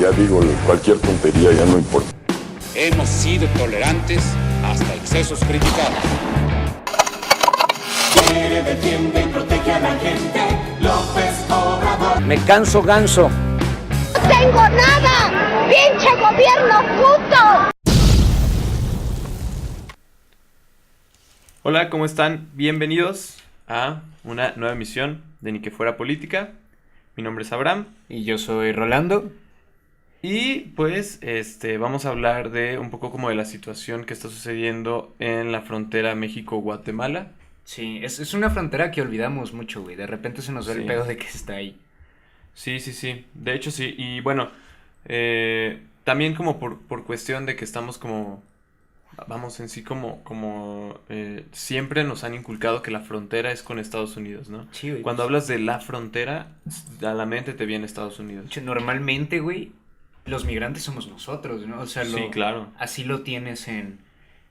Ya digo, cualquier tontería ya no importa. Hemos sido tolerantes hasta excesos criticados. Quiere, defiende y protege a la gente. López Obrador. Me canso ganso. ¡No tengo nada! ¡Pinche gobierno puto! Hola, ¿cómo están? Bienvenidos a una nueva emisión de Ni que fuera política. Mi nombre es Abraham. Y yo soy Rolando. Y pues vamos a hablar de un poco como de la situación que está sucediendo en la frontera México-Guatemala. Sí, es una frontera que olvidamos mucho, güey. De repente se nos da el Sí. pedo de que está ahí. Sí. De hecho, sí. Y bueno, también como por cuestión de que estamos como, vamos en sí como siempre nos han inculcado que la frontera es con Estados Unidos, ¿no? Sí, güey. Cuando hablas de la frontera, a la mente te viene Estados Unidos. De hecho, normalmente, güey, los migrantes somos nosotros, ¿no? O sea, Sí, claro. así lo tienes en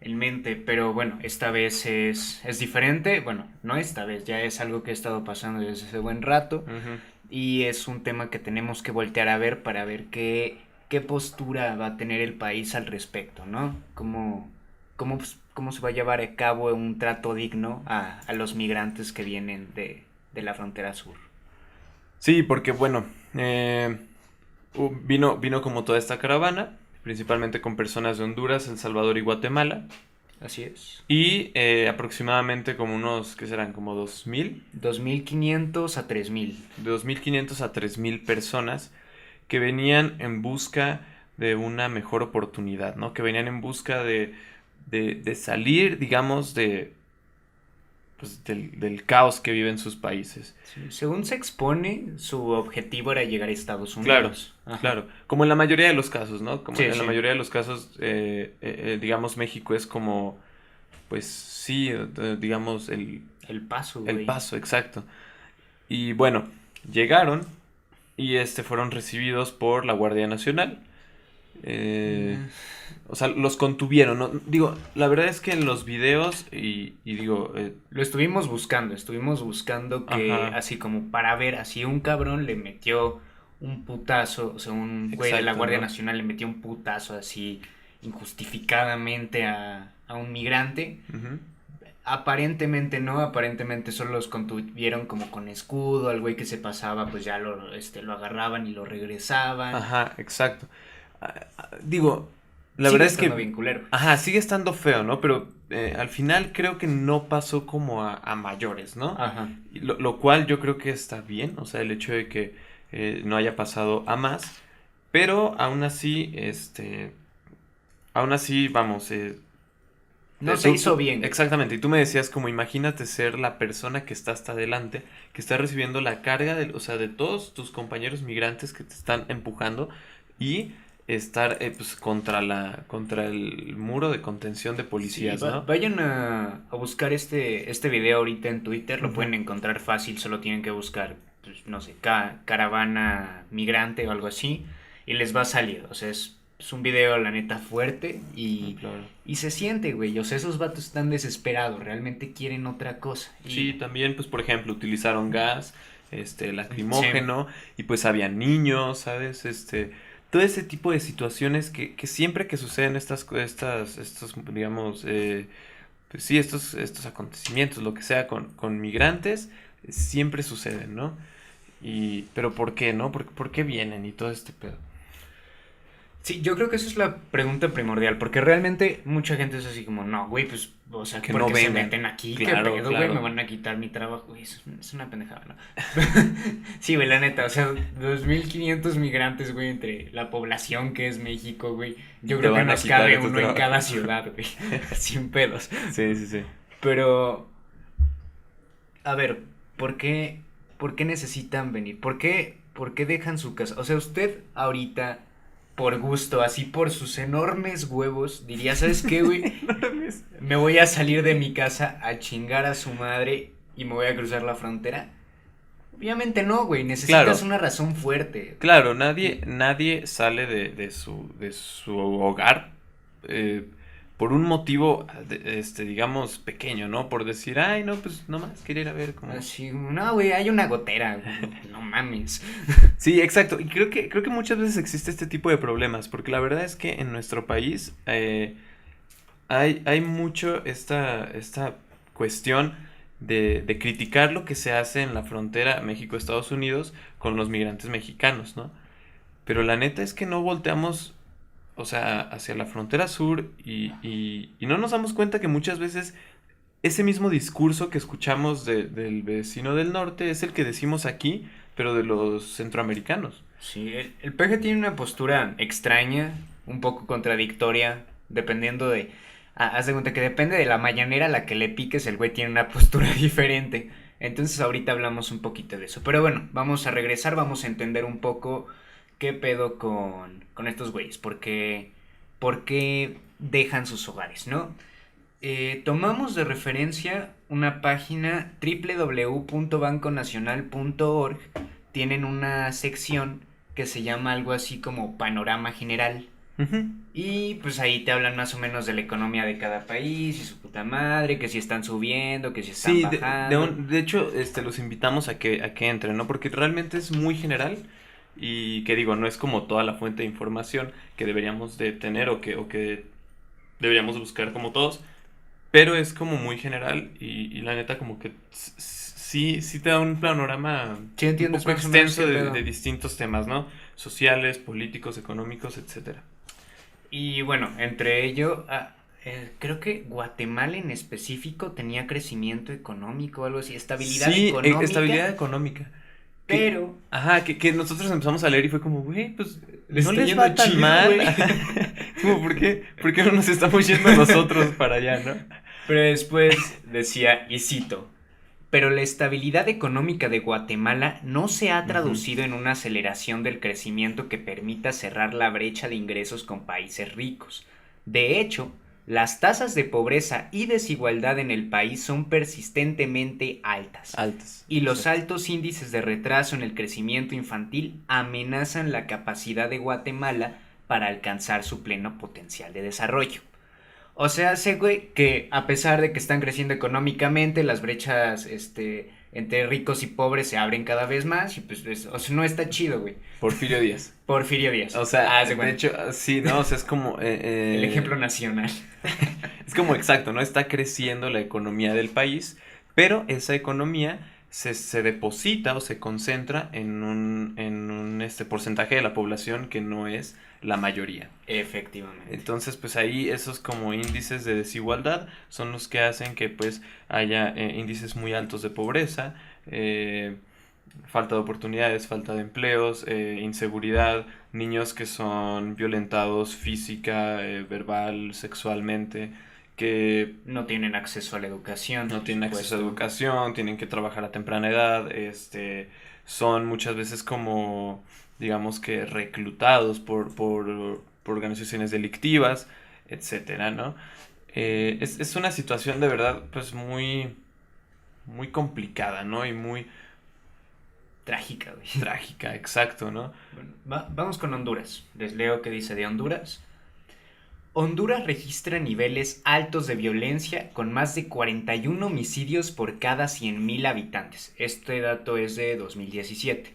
mente. Pero bueno, esta vez es diferente. Bueno, no esta vez, ya es algo que ha estado pasando desde hace buen rato. Ujú. Y es un tema que tenemos que voltear a ver para ver qué postura va a tener el país al respecto, ¿no? Cómo se va a llevar a cabo un trato digno a los migrantes que vienen de la frontera sur. Sí, porque bueno, vino como toda esta caravana, principalmente con personas de Honduras, El Salvador y Guatemala. Así es. Y aproximadamente como unos, ¿qué serán? Como 2,000. 2.500 a 3.000. De 2,500 a 3,000 personas que venían en busca de una mejor oportunidad, ¿no? Que venían en busca de salir, digamos, pues, del caos que viven sus países. Sí, según se expone, su objetivo era llegar a Estados Claro, Unidos. Ajá. claro. Como en la mayoría de los casos, ¿no? Como Sí, en la sí. mayoría de los casos, digamos, México es como, pues sí, digamos, El paso, el güey. paso, exacto. Y bueno, llegaron y fueron recibidos por la Guardia Nacional. O sea, los contuvieron, ¿no? Digo, la verdad es que en los videos y digo, Lo estuvimos buscando que Ajá. así como para ver, así un cabrón le metió un putazo, o sea, un güey de la Exacto, Guardia ¿no? Nacional le metió un putazo así injustificadamente a un migrante. Ujú. Aparentemente no, aparentemente solo los contuvieron como con escudo, al güey que se pasaba pues ya lo agarraban y lo regresaban. Ajá, exacto. Digo, la Sigue verdad es que estando bien culero. ajá, sigue estando feo, ¿no? Pero al final creo que no pasó como a mayores, ¿no? Ajá. Y lo cual yo creo que está bien, o sea, el hecho de que no haya pasado a más, pero aún así, vamos, No se hizo bien. exactamente, y tú me decías como imagínate ser la persona que está hasta adelante, que está recibiendo la carga o sea, de todos tus compañeros migrantes que te están empujando y estar pues contra el muro de contención de policías, Sí, ¿no? vayan a buscar este video ahorita en Twitter, lo Ujú. pueden encontrar fácil, solo tienen que buscar, pues, no sé, caravana migrante o algo así, y les va a salir, o sea, es un video, la neta, fuerte, y Claro. se siente, güey, o sea, esos vatos están desesperados, realmente quieren otra cosa. Y Sí, también, pues, por ejemplo, utilizaron gas, lacrimógeno, y pues había niños, ¿sabes? Todo ese tipo de situaciones que siempre que suceden estos, digamos, pues sí, estos acontecimientos, lo que sea, con migrantes, siempre suceden, ¿no? Pero ¿por qué, no? ¿Por qué vienen y todo este pedo? sí, yo creo que esa es la pregunta primordial, porque realmente mucha gente es así como, no, güey, pues, o sea, Que ¿por no qué se vengan. meten aquí? Claro, ¿Qué pedo, güey? claro. Me van a quitar mi trabajo, güey, es una pendejada, ¿no? Sí, güey, la neta, o sea, 2.500 migrantes, güey, entre la población que es México, güey, yo Te creo que van a nos quitar cabe tu uno en trabajo. cada ciudad, güey, sin pedos. Sí. Pero, a ver, ¿por qué necesitan venir? ¿Por qué dejan su casa? O sea, usted ahorita, por gusto, así por sus enormes huevos, diría, ¿sabes qué, güey? Me voy a salir de mi casa a chingar a su madre y me voy a cruzar la frontera. Obviamente no, güey, necesitas Claro. una razón fuerte. Claro, nadie sale de su hogar por un motivo, digamos, pequeño, ¿no? Por decir, ay, no, pues nomás quería ir a ver cómo... Así, no, güey, hay una gotera, no mames. Sí, exacto. Y creo que muchas veces existe este tipo de problemas, porque la verdad es que en nuestro país hay mucho esta cuestión de criticar lo que se hace en la frontera México-Estados Unidos con los migrantes mexicanos, ¿no? Pero la neta es que no volteamos, o sea, hacia la frontera sur y no nos damos cuenta que muchas veces ese mismo discurso que escuchamos del vecino del norte es el que decimos aquí, pero de los centroamericanos. Sí, el peje tiene una postura extraña, un poco contradictoria, dependiendo de... haz de cuenta que depende de la mañanera a la que le piques, el güey tiene una postura diferente. Entonces ahorita hablamos un poquito de eso. Pero bueno, vamos a regresar, vamos a entender un poco qué pedo con estos güeyes. ¿Por qué dejan sus hogares, no? Tomamos de referencia una página www.banconacional.org. Tienen una sección que se llama algo así como Panorama General. Ujú. Y pues ahí te hablan más o menos de la economía de cada país y su puta madre, que si están subiendo, que si están Sí, bajando. de hecho, los invitamos a que entren, ¿no? Porque realmente es muy general y que digo, no es como toda la fuente de información que deberíamos de tener o que deberíamos buscar como todos, pero es como muy general y la neta como que sí te da un panorama Sí, un entiendes poco más o menos extenso qué pedo. de distintos temas, ¿no? Sociales, políticos, económicos, etcétera. Y bueno, entre ello, creo que Guatemala en específico tenía crecimiento económico o algo así, estabilidad Sí, económica. estabilidad económica. Pero... Ajá, que nosotros empezamos a leer y fue como, güey, pues Les no está les yendo va tan chido, mal. güey. Como, ¿por qué no nos estamos yendo nosotros para allá, no? Pero después decía, y cito, pero la estabilidad económica de Guatemala no se ha traducido en una aceleración del crecimiento que permita cerrar la brecha de ingresos con países ricos. De hecho, las tasas de pobreza y desigualdad en el país son persistentemente altas. Altas. Y los Exacto. altos índices de retraso en el crecimiento infantil amenazan la capacidad de Guatemala para alcanzar su pleno potencial de desarrollo. O sea, sé, güey, que a pesar de que están creciendo económicamente, las brechas entre ricos y pobres se abren cada vez más y pues o sea, no está chido, güey. Porfirio Díaz. Porfirio Díaz. O sea, haz de de cuenta. hecho, sí, ¿no? O sea, es como... El ejemplo nacional. Es como exacto, ¿no? Está creciendo la economía del país, pero esa economía se deposita o se concentra en un porcentaje de la población que no es la mayoría. Efectivamente. Entonces, pues ahí esos como índices de desigualdad son los que hacen que pues haya índices muy altos de pobreza, falta de oportunidades, falta de empleos, inseguridad, niños que son violentados física, verbal, sexualmente, que No tienen acceso a la educación. no tienen por acceso a supuesto. educación, tienen que trabajar a temprana edad, son muchas veces como, digamos que reclutados por organizaciones delictivas, etcétera, ¿no? Es una situación de verdad, pues muy, muy complicada, ¿no? Y muy Trágica, güey. trágica, exacto, ¿no? Bueno, vamos con Honduras. Les leo qué dice de Honduras. Honduras registra niveles altos de violencia con más de 41 homicidios por cada 100.000 habitantes. Este dato es de 2017.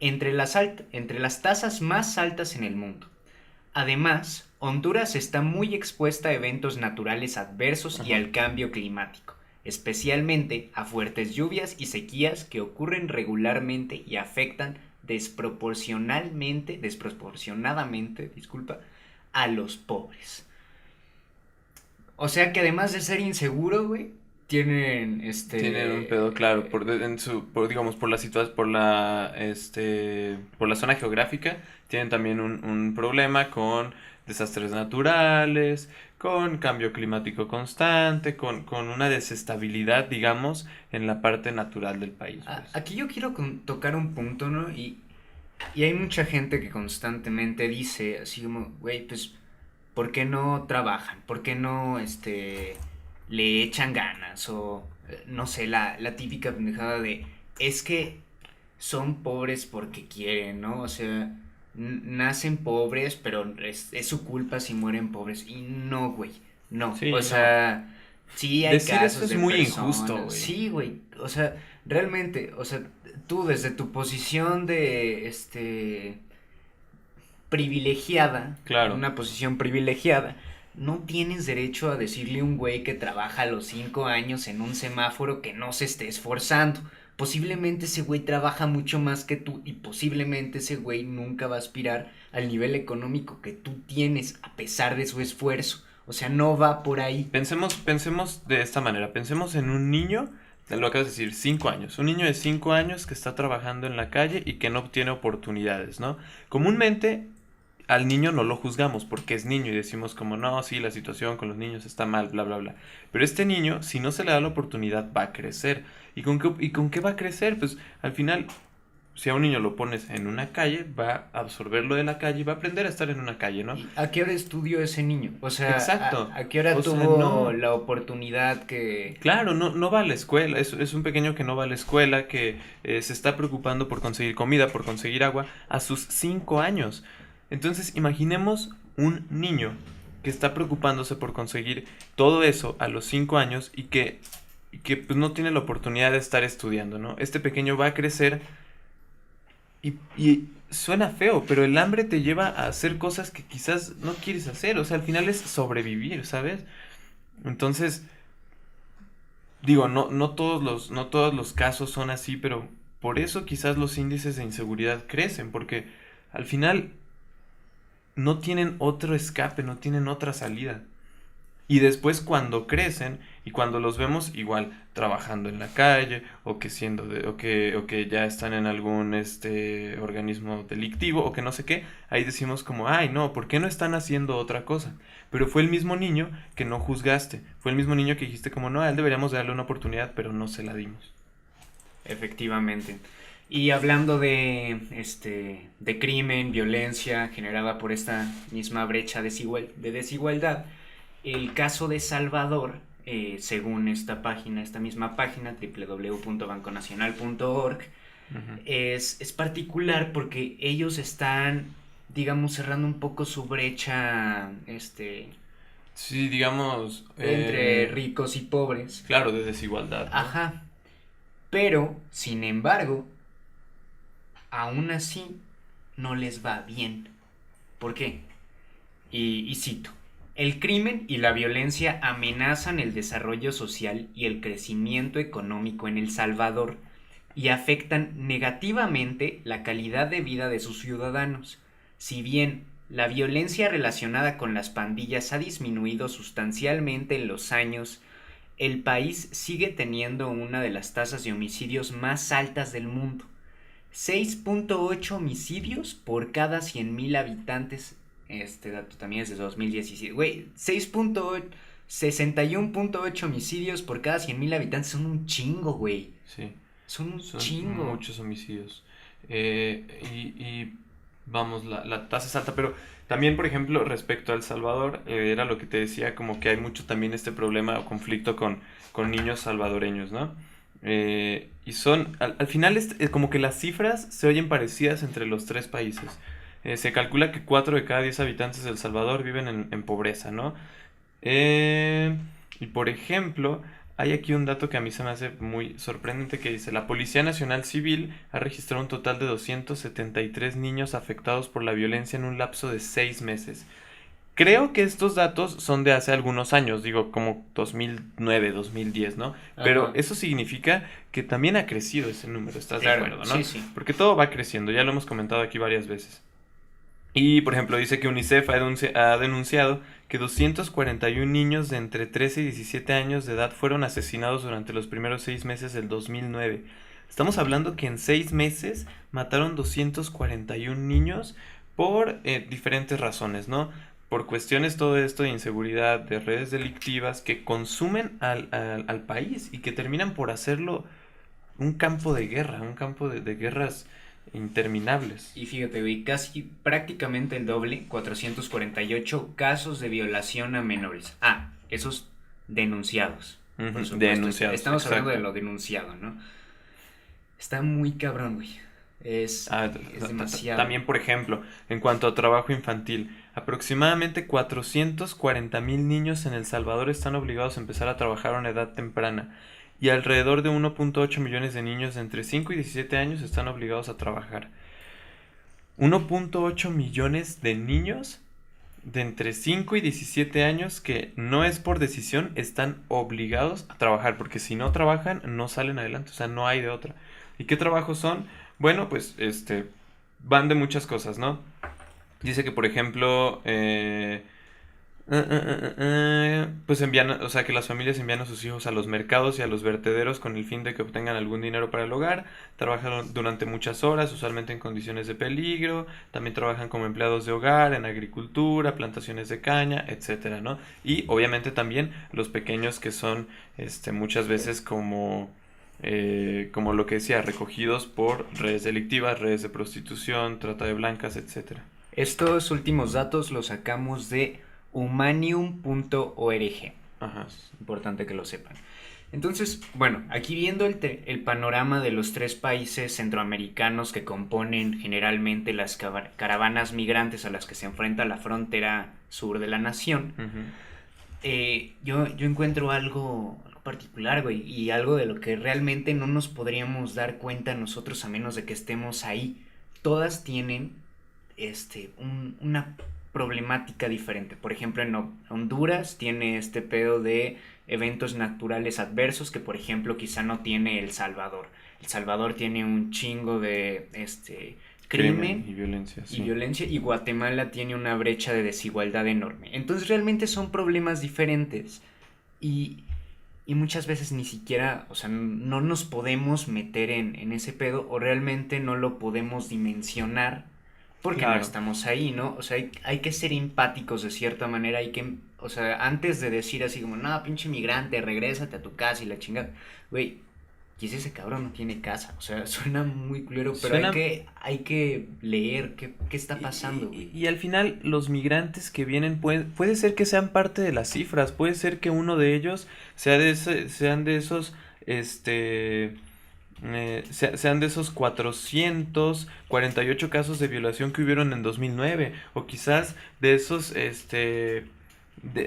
Entre las tasas más altas en el mundo. Además, Honduras está muy expuesta a eventos naturales adversos y Ajá. al cambio climático, especialmente a fuertes lluvias y sequías que ocurren regularmente y afectan desproporcionadamente, a los pobres. O sea que además de ser inseguro, güey, tienen Tienen un pedo claro digamos por la situación por la zona geográfica tienen también un problema con desastres naturales, con cambio climático constante, con una desestabilidad, digamos, en la parte natural del país, pues. Aquí yo quiero tocar un punto, ¿no? Y hay mucha gente que constantemente dice así como, güey, pues, ¿por qué no trabajan? ¿Por qué no, le echan ganas? O, no sé, la típica pendejada de, es que son pobres porque quieren, ¿no? O sea, nacen pobres, pero es su culpa si mueren pobres. Y no, güey, No, Sí, o no. sea, sí hay Decir casos eso es de muy personas. injusto, güey. Sí, güey, o sea, realmente, o sea, tú desde tu posición de, privilegiada, Claro. en una posición privilegiada, no tienes derecho a decirle a un güey que trabaja a los 5 años en un semáforo que no se esté esforzando. Posiblemente ese güey trabaja mucho más que tú y posiblemente ese güey nunca va a aspirar al nivel económico que tú tienes a pesar de su esfuerzo. O sea, no va por ahí. Pensemos de esta manera. Pensemos en un niño, lo acabas de decir, 5 años. Un niño de 5 años que está trabajando en la calle y que no obtiene oportunidades, ¿no? Comúnmente al niño no lo juzgamos porque es niño y decimos como, no, sí, la situación con los niños está mal, bla, bla, bla. Pero este niño, si no se le da la oportunidad, va a crecer. ¿Y con qué va a crecer? Pues al final, si a un niño lo pones en una calle, va a absorber lo de la calle y va a aprender a estar en una calle, ¿no? ¿Y a qué hora estudió ese niño? O sea, Exacto. ¿a qué hora O sea, tuvo no. la oportunidad que... Claro, no va a la escuela, es un pequeño que no va a la escuela, que se está preocupando por conseguir comida, por conseguir agua, a sus 5 años. Entonces, imaginemos un niño que está preocupándose por conseguir todo eso a los 5 años y que pues, no tiene la oportunidad de estar estudiando, ¿no? Este pequeño va a crecer y suena feo, pero el hambre te lleva a hacer cosas que quizás no quieres hacer, o sea, al final es sobrevivir, ¿sabes? Entonces, digo, no todos los casos son así, pero por eso quizás los índices de inseguridad crecen, porque al final no tienen otro escape, no tienen otra salida. Y después cuando crecen y cuando los vemos igual trabajando en la calle o que o que ya están en algún organismo delictivo o que no sé qué, ahí decimos como, ay no, ¿por qué no están haciendo otra cosa? Pero fue el mismo niño que no juzgaste, fue el mismo niño que dijiste como, no, a él deberíamos darle una oportunidad, pero no se la dimos. Efectivamente. Y hablando de crimen, violencia generada por esta misma brecha de desigualdad, el caso de Salvador, según esta misma página, www.banconacional.org, Ujú. es particular porque ellos están, digamos, cerrando un poco su brecha, Sí, digamos, entre ricos y pobres. claro, de desigualdad, ¿no? Ajá. Pero, sin embargo, aún así no les va bien. ¿Por qué? Y cito, el crimen y la violencia amenazan el desarrollo social y el crecimiento económico en El Salvador y afectan negativamente la calidad de vida de sus ciudadanos. Si bien la violencia relacionada con las pandillas ha disminuido sustancialmente en los años, el país sigue teniendo una de las tasas de homicidios más altas del mundo. 6.8 homicidios por cada 100.000 habitantes. Este dato también es de 2017. Güey, 61.8 homicidios por cada 100.000 habitantes. Son un chingo, güey. Sí. Son un Son chingo. muchos homicidios. Y vamos, la tasa es alta, pero también, por ejemplo, respecto a El Salvador, era lo que te decía, como que hay mucho también este problema o conflicto con niños salvadoreños, ¿no? Y al final, como que las cifras se oyen parecidas entre los tres países. Se calcula que 4 de cada 10 habitantes de El Salvador viven en pobreza, ¿no? Y por ejemplo, hay aquí un dato que a mí se me hace muy sorprendente que dice, la Policía Nacional Civil ha registrado un total de 273 niños afectados por la violencia en un lapso de 6 meses. Creo que estos datos son de hace algunos años, digo como 2009, 2010, ¿no? Pero Ajá. eso significa que también ha crecido ese número, ¿estás de Claro, acuerdo, no? sí. Porque todo va creciendo, ya lo hemos comentado aquí varias veces. Y, por ejemplo, dice que UNICEF ha denunciado que 241 niños de entre 13 y 17 años de edad fueron asesinados durante los primeros 6 meses del 2009. Estamos hablando que en 6 meses mataron 241 niños por diferentes razones, ¿no? Por cuestiones todo esto de inseguridad, de redes delictivas que consumen al país y que terminan por hacerlo un campo de guerra, un campo de guerras interminables. Y fíjate, güey, casi prácticamente el doble, 448 casos de violación a menores. Ah, esos denunciados. Ujú, Por supuesto. denunciados, Estamos hablando de exacto. lo denunciado, ¿no? Está muy cabrón, güey. Es demasiado. También, por ejemplo, en cuanto a trabajo infantil, aproximadamente 440,000 niños en El Salvador están obligados a empezar a trabajar a una edad temprana y alrededor de 1.8 millones de niños de entre 5 y 17 años están obligados a trabajar. 1.8 millones de niños de entre 5 y 17 años que no es por decisión, están obligados a trabajar, porque si no trabajan no salen adelante, o sea, no hay de otra. ¿Y qué trabajos son? Bueno, pues van de muchas cosas, ¿no? Dice que, por ejemplo, pues envían, o sea, que las familias envían a sus hijos a los mercados y a los vertederos con el fin de que obtengan algún dinero para el hogar. Trabajan durante muchas horas, usualmente en condiciones de peligro. También trabajan como empleados de hogar, en agricultura, plantaciones de caña, etcétera, ¿no? Y obviamente también los pequeños que son, muchas veces como lo que decía, recogidos por redes delictivas, redes de prostitución, trata de blancas, etcétera. Estos últimos datos los sacamos de humanium.org. Ajá. Es importante que lo sepan. Entonces, bueno, aquí viendo el panorama de los 3 países centroamericanos que componen generalmente las caravanas migrantes a las que se enfrenta la frontera sur de la nación, yo encuentro algo particular, güey, y algo de lo que realmente no nos podríamos dar cuenta nosotros a menos de que estemos ahí. Todas tienen una problemática diferente. Por ejemplo, en Honduras tiene este pedo de eventos naturales adversos que, por ejemplo, quizá no tiene El Salvador. El Salvador tiene un chingo de crimen y violencia, sí. Y Guatemala tiene una brecha de desigualdad enorme. Entonces realmente son problemas diferentes y muchas veces ni siquiera, o sea, no nos podemos meter en ese pedo o realmente no lo podemos dimensionar porque claro, no estamos ahí, ¿no? O sea, hay que ser empáticos de cierta manera, o sea, antes de decir así como, no, pinche migrante, regrésate a tu casa y la chingada, güey, quizás ese cabrón no tiene casa, o sea, suena muy culero, pero hay que leer qué está pasando. Y al final los migrantes que vienen puede ser que sean parte de las cifras, puede ser que uno de ellos sean de esos, sean de esos 448 casos de violación que hubieron en 2009, o quizás de esos,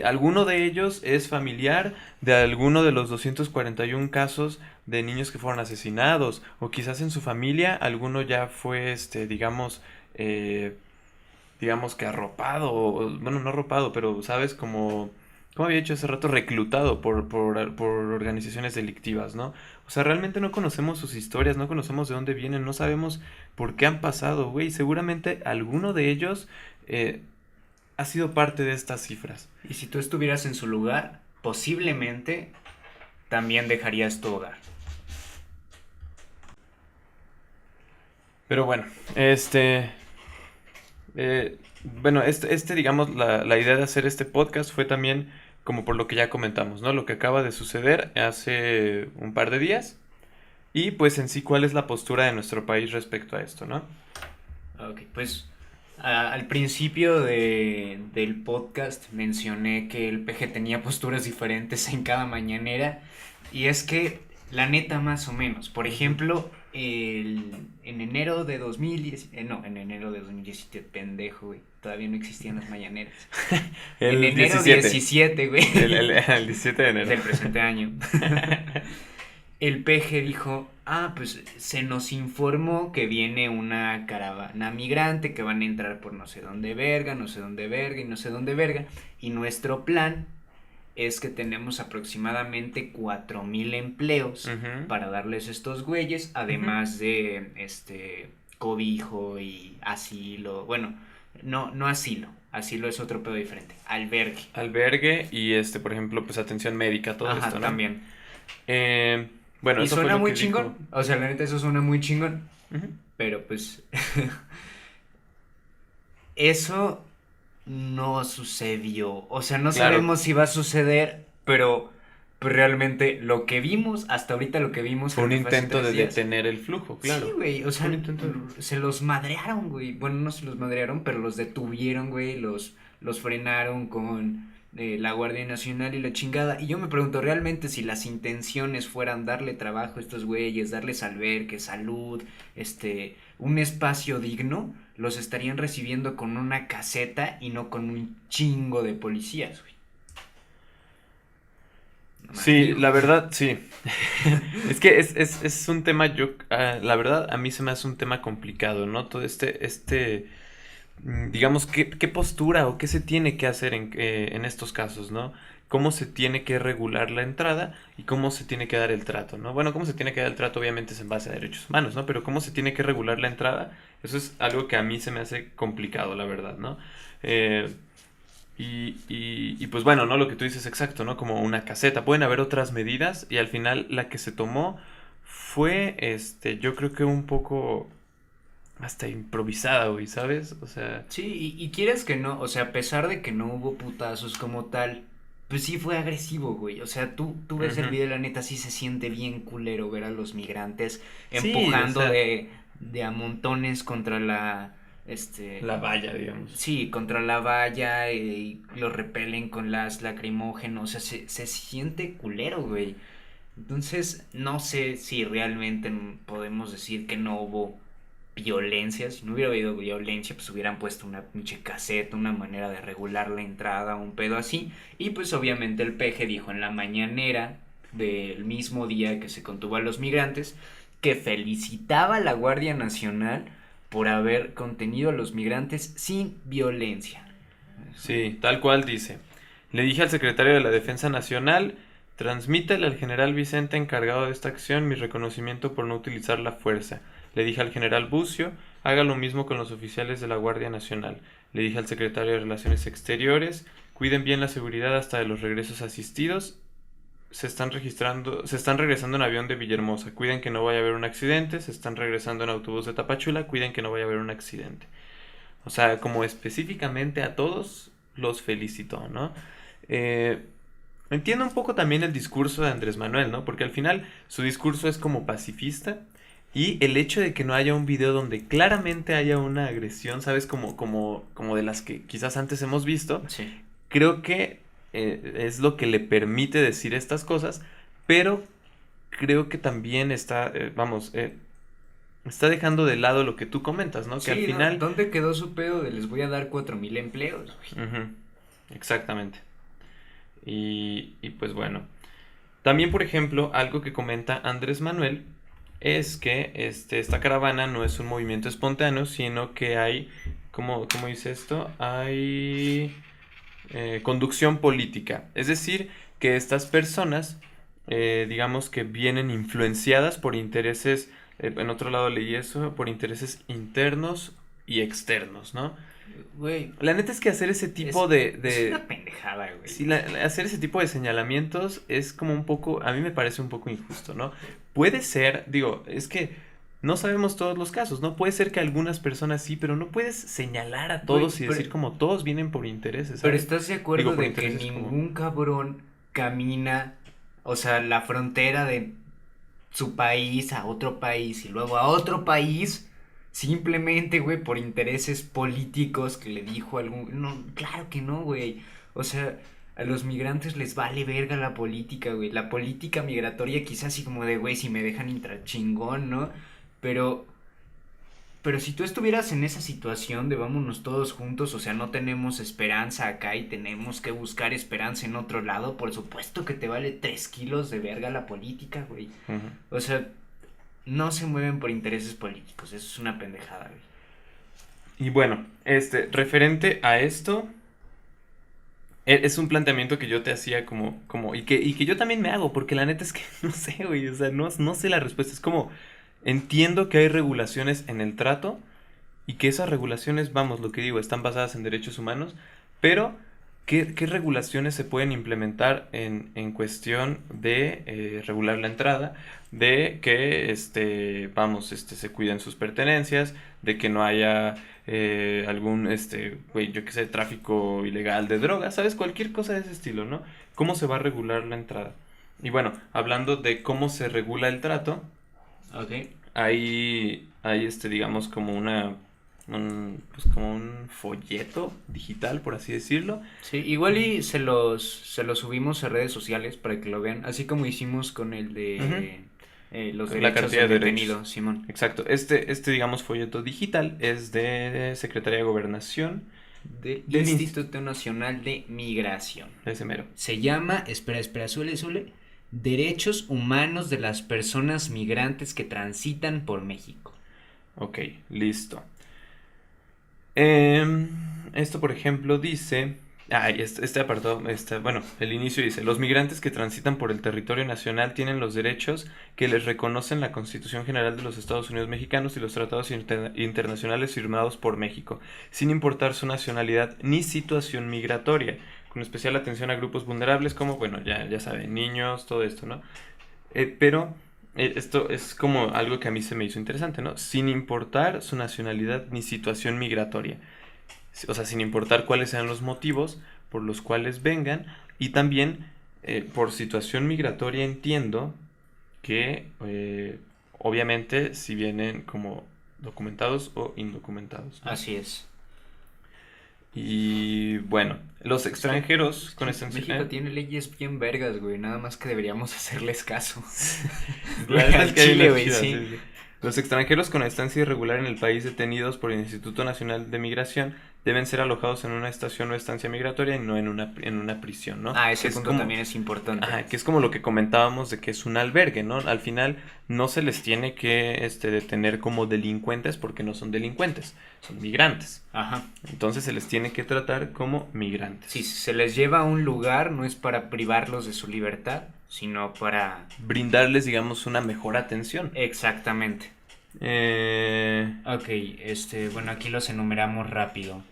alguno de ellos es familiar de alguno de los 241 casos de niños que fueron asesinados, o quizás en su familia alguno ya fue, digamos que arropado, bueno, no arropado, pero sabes, como había dicho hace rato, reclutado por organizaciones delictivas, ¿no? O sea, realmente no conocemos sus historias, no conocemos de dónde vienen, no sabemos por qué han pasado, güey. Seguramente alguno de ellos ha sido parte de estas cifras. Y si tú estuvieras en su lugar, posiblemente también dejarías tu hogar. Pero bueno, digamos, la idea de hacer este podcast fue también como por lo que ya comentamos, ¿no? Lo que acaba de suceder hace un par de días y pues en sí cuál es la postura de nuestro país respecto a esto, ¿no? Ok, pues al principio del podcast mencioné que el PG tenía posturas diferentes en cada mañanera y es que la neta más o menos, por ejemplo, en enero de 2017, pendejo, güey, todavía no existían las mañaneras. En enero 17, güey. El 17 de enero. Del presente año. El PG dijo, pues se nos informó que viene una caravana migrante que van a entrar por no sé dónde verga, no sé dónde verga y no sé dónde verga. Y nuestro plan es que tenemos aproximadamente 4,000 empleos para darles estos güeyes, además de cobijo y asilo, bueno, no asilo es otro pedo diferente, albergue Y por ejemplo, pues atención médica, todo esto, ¿no? También. Bueno, y eso suena fue lo muy que chingón, dijo. o sea, la neta eso suena muy chingón, pero pues eso no sucedió, o sea, no sabemos si va a suceder, pero realmente lo que vimos, hasta ahorita lo que vimos fue un intento de detener el flujo, claro. Sí, güey, o sea, se los madrearon, güey, bueno, no se los madrearon, pero los detuvieron, güey, los frenaron con la Guardia Nacional y la chingada. Y yo me pregunto, realmente si las intenciones fueran darle trabajo a estos güeyes, darles albergue, salud, un espacio digno, los estarían recibiendo con una caseta y no con un chingo de policías, güey. Sí, la verdad, sí. Es que es un tema, la verdad, a mí se me hace un tema complicado, ¿no? Todo digamos, ¿qué postura o qué se tiene que hacer en estos casos, ¿no? Cómo se tiene que regular la entrada y cómo se tiene que dar el trato, ¿no? Bueno, cómo se tiene que dar el trato obviamente es en base a derechos humanos, ¿no? Pero cómo se tiene que regular la entrada, eso es algo que a mí se me hace complicado, la verdad, ¿no? Y pues bueno, ¿no? Lo que tú dices es exacto, ¿no? Como una caseta. Pueden haber otras medidas y al final la que se tomó fue, yo creo que un poco hasta improvisada, güey, ¿sabes? O sea... Sí, y quieres que no, o sea, a pesar de que no hubo putazos como tal, pues sí fue agresivo, güey. O sea, tú ves el video y la neta sí se siente bien culero ver a los migrantes empujando o sea, de a montones contra la valla, digamos. Sí, contra la valla y los repelen con las lacrimógenos, o sea, se siente culero, güey. Entonces, no sé si realmente podemos decir que no hubo violencia. Si no hubiera habido violencia, pues hubieran puesto una pinche caseta, una manera de regular la entrada, un pedo así. Y pues obviamente el peje dijo en la mañanera del mismo día que se contuvo a los migrantes que felicitaba a la Guardia Nacional por haber contenido a los migrantes sin violencia. Sí, tal cual dice. Le dije al secretario de la Defensa Nacional, transmítele al general Vicente encargado de esta acción mi reconocimiento por no utilizar la fuerza. Le dije al general Bucio, haga lo mismo con los oficiales de la Guardia Nacional. Le dije al secretario de Relaciones Exteriores, cuiden bien la seguridad hasta de los regresos asistidos. Se están regresando en avión de Villahermosa, cuiden que no vaya a haber un accidente. Se están regresando en autobús de Tapachula, cuiden que no vaya a haber un accidente. O sea, como específicamente a todos los felicitó, ¿no? Entiendo un poco también el discurso de Andrés Manuel, ¿no? Porque al final su discurso es como pacifista. Y el hecho de que no haya un video donde claramente haya una agresión, ¿sabes? Como de las que quizás antes hemos visto. Sí. Creo que es lo que le permite decir estas cosas, pero creo que también está dejando de lado lo que tú comentas, ¿no? Sí, Que al final... ¿dónde quedó su pedo de les voy a dar 4,000 empleos, güey? Exactamente. Y pues bueno. También, por ejemplo, algo que comenta Andrés Manuel es que esta caravana no es un movimiento espontáneo, sino que hay, ¿cómo dice esto? Hay conducción política. Es decir, que estas personas, digamos que vienen influenciadas por intereses, en otro lado leí eso, por intereses internos y externos, ¿no? Güey, La neta es que hacer ese tipo es una pendejada, güey. Sí, hacer ese tipo de señalamientos es como un poco, a mí me parece un poco injusto, ¿no? Puede ser, digo, es que no sabemos todos los casos, ¿no? Puede ser que algunas personas sí, pero no puedes señalar a todos Güey, y decir como todos vienen por intereses, ¿sabes? Pero ¿estás de acuerdo Digo, por de que intereses ningún cabrón camina, o sea, la frontera de su país a otro país y luego a otro país simplemente, güey, por intereses políticos que le dijo algún... No, claro que no, güey. O sea, a los migrantes les vale verga la política, güey. La política migratoria quizás así como de, güey, si me dejan entrar chingón, ¿no? Pero si tú estuvieras en esa situación de vámonos todos juntos, o sea, no tenemos esperanza acá y tenemos que buscar esperanza en otro lado, por supuesto que te vale 3 kilos de verga la política, güey. O sea, no se mueven por intereses políticos, eso es una pendejada, güey. Y bueno, referente a esto, es un planteamiento que yo te hacía y que yo también me hago, porque la neta es que no sé, güey, o sea, no sé la respuesta, es como, entiendo que hay regulaciones en el trato y que esas regulaciones, vamos, lo que digo, están basadas en derechos humanos, pero ¿qué regulaciones se pueden implementar en cuestión de regular la entrada? De que, se cuiden sus pertenencias, de que no haya algún, yo qué sé, tráfico ilegal de drogas, ¿sabes? Cualquier cosa de ese estilo, ¿no? ¿Cómo se va a regular la entrada? Y bueno, hablando de cómo se regula el trato, Ok. hay digamos, como pues como un folleto digital, por así decirlo. Sí, igual y se los subimos a redes sociales para que lo vean, así como hicimos con el de los La derechos cartilla del de detenido, derechos. Simón. Exacto. Digamos, folleto digital es de Secretaría de Gobernación. Del Del Instituto Nacional de Migración. Ese mero. Se llama, suele, Derechos Humanos de las Personas Migrantes que Transitan por México. Ok, listo. Esto, por ejemplo, dice... este apartado, bueno, el inicio dice: los migrantes que transitan por el territorio nacional tienen los derechos que les reconocen la Constitución General de los Estados Unidos Mexicanos y los tratados internacionales firmados por México, sin importar su nacionalidad ni situación migratoria, con especial atención a grupos vulnerables como, bueno, ya saben, niños, todo esto, ¿no? Pero esto es como algo que a mí se me hizo interesante, ¿no? Sin importar su nacionalidad ni situación migratoria. O sea, sin importar cuáles sean los motivos por los cuales vengan. Y también por situación migratoria entiendo que obviamente si vienen como documentados o indocumentados, ¿no? Así es. Y bueno, los extranjeros con México tiene leyes bien vergas, güey, nada más que deberíamos hacerles caso. La verdad Al es que hay Chile, unas güey, chidas, sí. sí. Los extranjeros con estancia irregular en el país detenidos por el Instituto Nacional de Migración deben ser alojados en una estación o estancia migratoria y no en una prisión, ¿no? Ah, ese Que es punto como- también es importante. Ajá, que es como lo que comentábamos de que es un albergue, ¿no? Al final no se les tiene que detener como delincuentes porque no son delincuentes, son migrantes. Ajá. Entonces se les tiene que tratar como migrantes. Si se les lleva a un lugar, no es para privarlos de su libertad, sino para... Brindarles, digamos, una mejor atención. Exactamente. Ok, bueno, aquí los enumeramos rápido.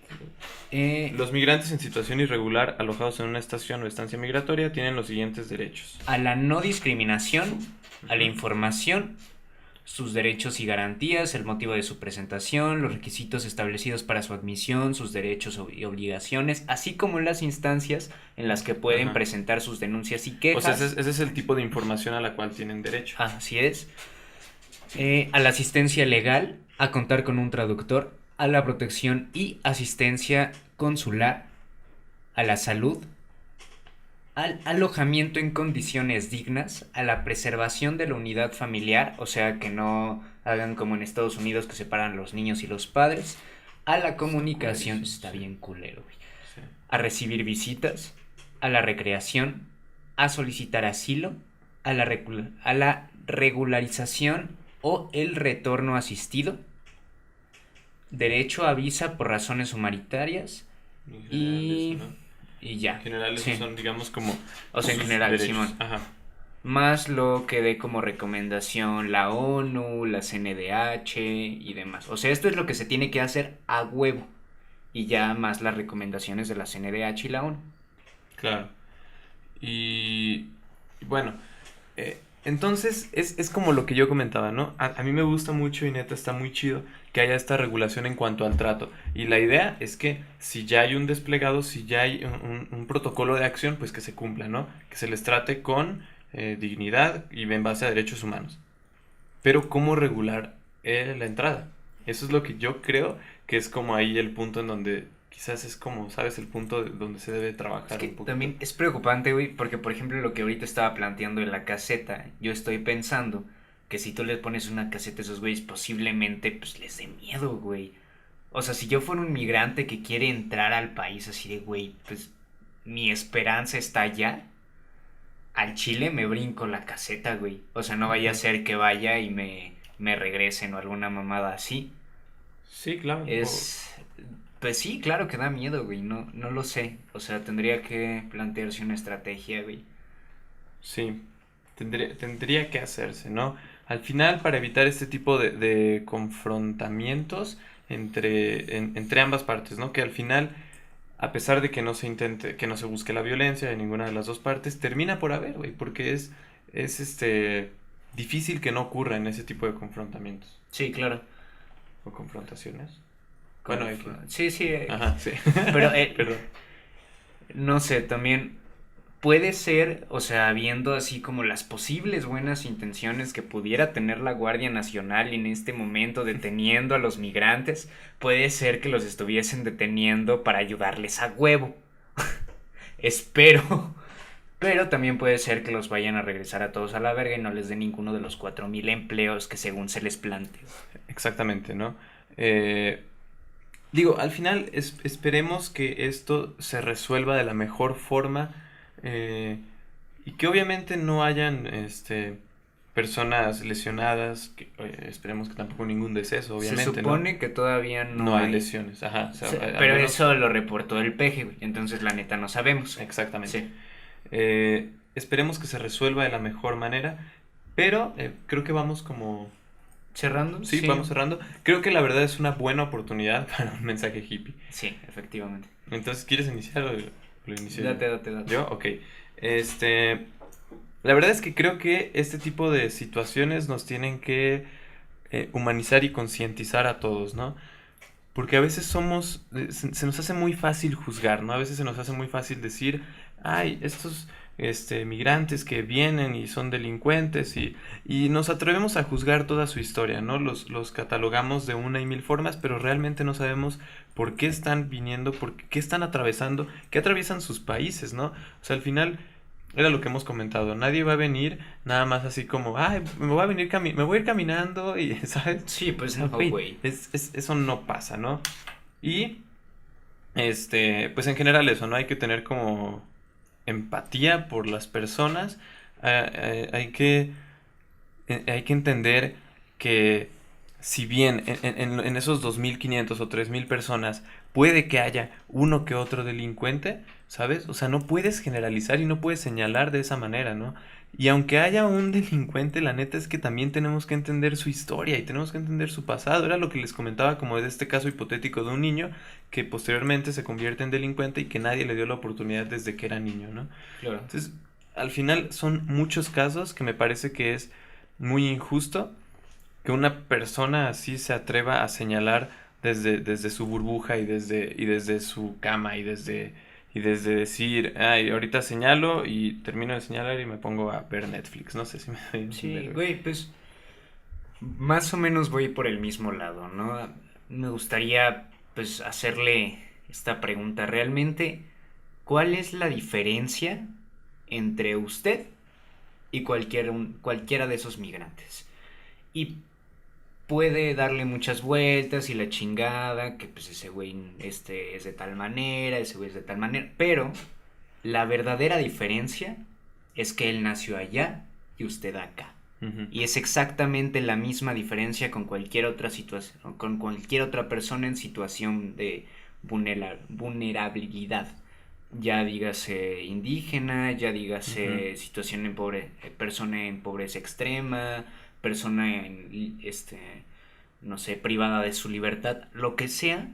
Los migrantes en situación irregular alojados en una estación o estancia migratoria tienen los siguientes derechos. A la no discriminación, a la información, sus derechos y garantías, el motivo de su presentación, los requisitos establecidos para su admisión, sus derechos y obligaciones, así como las instancias en las que pueden Ajá. presentar sus denuncias y quejas. O sea, ese es el tipo de información a la cual tienen derecho. Así es. A la asistencia legal, a contar con un traductor, a la protección y asistencia consular, a la salud, al alojamiento en condiciones dignas, a la preservación de la unidad familiar, o sea, que no hagan como en Estados Unidos que separan los niños y los padres, a la comunicación, está bien culero, güey, Sí. a recibir visitas, a la recreación, a solicitar asilo, a la regularización o el retorno asistido, derecho a visa por razones humanitarias y ya. En general esos Sí. son, digamos, como... O sea, en sus general, derechos. Simón. Ajá. Más lo que dé como recomendación la ONU, la CNDH y demás. O sea, esto es lo que se tiene que hacer a huevo. Y ya más las recomendaciones de la CNDH y la ONU. Claro. Y bueno, entonces es como lo que yo comentaba, ¿no? A mí me gusta mucho y neta está muy chido que haya esta regulación en cuanto al trato. Y la idea es que si ya hay un desplegado, si ya hay un protocolo de acción, pues que se cumpla, ¿no? Que se les trate con dignidad y en base a derechos humanos. Pero ¿cómo regular la entrada? Eso es lo que yo creo que es como ahí el punto en donde quizás es como, ¿sabes? El punto donde se debe trabajar Es que un poco. también es preocupante, güey, porque por ejemplo lo que ahorita estaba planteando en la caseta, yo estoy pensando que si tú les pones una caseta a esos güeyes, posiblemente pues les dé miedo, güey. O sea, si yo fuera un migrante que quiere entrar al país así de, güey, pues mi esperanza está allá, al Chile me brinco la caseta, güey. O sea, no vaya a ser que vaya y me regresen o alguna mamada así. Sí, claro. Pues sí, claro que da miedo, güey, no lo sé. O sea, tendría que plantearse una estrategia, güey. Sí, tendría que hacerse, ¿no? Al final, para evitar este tipo de confrontamientos entre ambas partes, ¿no? Que al final, a pesar de que no se intente, que no se busque la violencia de ninguna de las dos partes, termina por haber, güey, porque es difícil que no ocurra en ese tipo de confrontamientos Sí, claro. o confrontaciones. Bueno, Sí, sí. Ajá, sí. Pero, Perdón. no sé, también puede ser, o sea, viendo así como las posibles buenas intenciones que pudiera tener la Guardia Nacional en este momento deteniendo a los migrantes, puede ser que los estuviesen deteniendo para ayudarles a huevo. Espero. Pero también puede ser que los vayan a regresar a todos a la verga y no les den ninguno de los 4,000 empleos que según se les planteó. Exactamente, ¿no? Digo, al final esperemos que esto se resuelva de la mejor forma y que obviamente no hayan personas lesionadas, que, esperemos que tampoco ningún deceso, obviamente. Se supone, ¿no?, que todavía no hay lesiones, ajá. O sea, pero menos... eso lo reportó el PG, güey, entonces la neta no sabemos. Exactamente. Sí. Esperemos que se resuelva de la mejor manera, pero creo que vamos como... ¿Cerrando? Sí, vamos cerrando. Creo que la verdad es una buena oportunidad para un mensaje hippie. Sí, efectivamente. Entonces, ¿quieres iniciar o lo inicio? Date. ¿Yo? Ok. La verdad es que creo que este tipo de situaciones nos tienen que humanizar y concientizar a todos, ¿no? Porque a veces se nos hace muy fácil juzgar, ¿no? A veces se nos hace muy fácil decir, ay, estos migrantes que vienen y son delincuentes y nos atrevemos a juzgar toda su historia, ¿no? Los catalogamos de una y mil formas, pero realmente no sabemos por qué están viniendo, qué están atravesando, qué atraviesan sus países, ¿no? O sea, al final era lo que hemos comentado, nadie va a venir nada más así como, ay, me voy a ir caminando y, ¿sabes? Sí, pues no, güey. Eso no pasa, ¿no? Y, pues en general eso, ¿no? Hay que tener como empatía por las personas, hay que entender que si bien en esos 2,500 o 3,000 personas puede que haya uno que otro delincuente, ¿sabes? O sea, no puedes generalizar y no puedes señalar de esa manera, ¿no? Y aunque haya un delincuente, la neta es que también tenemos que entender su historia y tenemos que entender su pasado. Era lo que les comentaba como de este caso hipotético de un niño que posteriormente se convierte en delincuente y que nadie le dio la oportunidad desde que era niño, ¿no? Claro. Entonces, al final son muchos casos que me parece que es muy injusto que una persona así se atreva a señalar desde su burbuja y desde su cama y desde decir, ay, ahorita señalo y termino de señalar y me pongo a ver Netflix. No sé si me doy a Sí, entender. güey, pues más o menos voy por el mismo lado, ¿no? Me gustaría, pues, hacerle esta pregunta. Realmente, ¿cuál es la diferencia entre usted y cualquiera de esos migrantes? Y puede darle muchas vueltas y la chingada, que pues ese güey es de tal manera, ese güey es de tal manera, pero la verdadera diferencia es que él nació allá y usted acá. Uh-huh. Y es exactamente la misma diferencia con cualquier otra situación, con cualquier otra persona en situación de vulnerabilidad. Ya dígase indígena, ya dígase Uh-huh. situación persona en pobreza extrema, persona en no sé, privada de su libertad, lo que sea.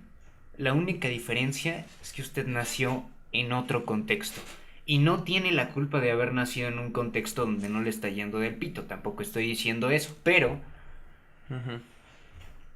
La única diferencia es que usted nació en otro contexto y no tiene la culpa de haber nacido en un contexto donde no le está yendo del pito. Tampoco estoy diciendo eso, pero Uh-huh.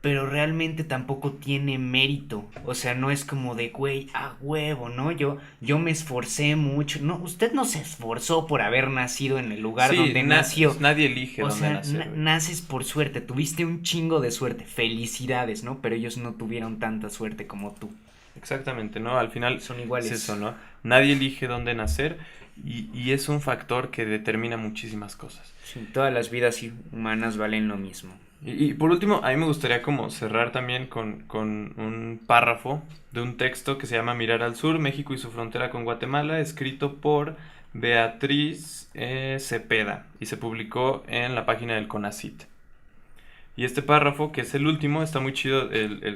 realmente tampoco tiene mérito. O sea, no es como de, güey, a huevo, ¿no? Yo me esforcé mucho. No, usted no se esforzó por haber nacido en el lugar Sí, donde nació. nadie elige O dónde sea, nacer, güey. naces por suerte. Tuviste un chingo de suerte. Felicidades, ¿no? Pero ellos no tuvieron tanta suerte como tú. Exactamente, ¿no? Al final Son iguales. es eso, ¿no? Nadie elige dónde nacer y es un factor que determina muchísimas cosas. Sí, todas las vidas humanas valen lo mismo. Y por último, a mí me gustaría como cerrar también con un párrafo de un texto que se llama Mirar al Sur, México y su frontera con Guatemala, escrito por Beatriz Cepeda y se publicó en la página del CONACYT. Y este párrafo, que es el último, está muy chido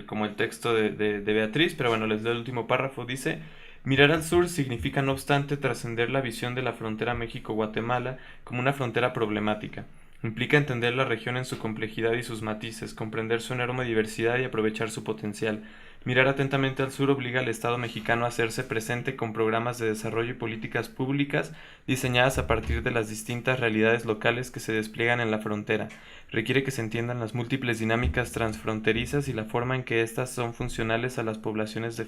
como el texto de Beatriz, pero bueno, les doy el último párrafo, dice: mirar al sur significa, no obstante, trascender la visión de la frontera México-Guatemala como una frontera problemática. Implica entender la región en su complejidad y sus matices, comprender su enorme diversidad y aprovechar su potencial. Mirar atentamente al sur obliga al Estado mexicano a hacerse presente con programas de desarrollo y políticas públicas diseñadas a partir de las distintas realidades locales que se despliegan en la frontera. Requiere que se entiendan las múltiples dinámicas transfronterizas y la forma en que éstas son funcionales a las poblaciones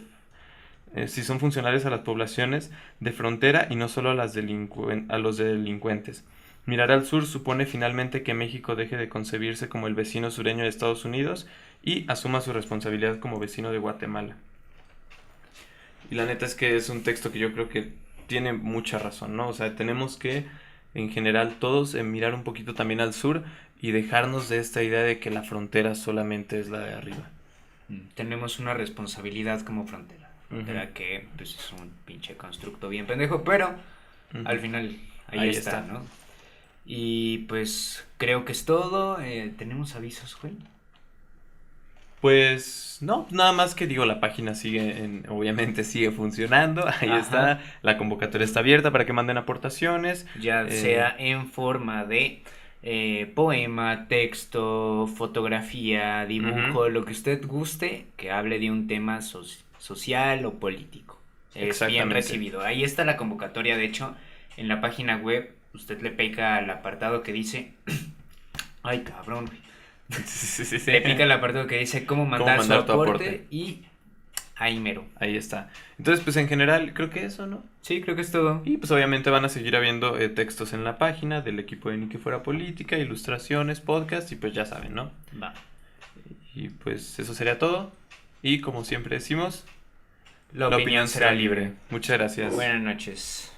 si son funcionales a las poblaciones de frontera y no solo a los delincuentes. Mirar al sur supone finalmente que México deje de concebirse como el vecino sureño de Estados Unidos y asuma su responsabilidad como vecino de Guatemala. Y la neta es que es un texto que yo creo que tiene mucha razón, ¿no? O sea, tenemos que, en general, todos mirar un poquito también al sur y dejarnos de esta idea de que la frontera solamente es la de arriba. Tenemos una responsabilidad como frontera. Frontera que pues, es un pinche constructo bien pendejo, pero al final ahí está, ¿no? Y pues creo que es todo. ¿Tenemos avisos, güey? Pues no, nada más que digo, la página obviamente sigue funcionando, ahí está, la convocatoria está abierta para que manden aportaciones. Ya sea en forma de poema, texto, fotografía, dibujo, lo que usted guste, que hable de un tema social o político. Es bien recibido. Ahí está la convocatoria, de hecho, en la página web, usted le pica al apartado que dice... Ay, cabrón, güey. Sí. Le pica el apartado que dice cómo mandar su aporte y ahí mero. Ahí está. Entonces, pues en general, creo que eso, ¿no? Sí, creo que es todo. Y pues obviamente van a seguir habiendo textos en la página del equipo de Ni que fuera política, ilustraciones, podcast y pues ya saben, ¿no? Va. Y pues eso sería todo. Y como siempre decimos, La opinión será libre. Muchas gracias. Buenas noches.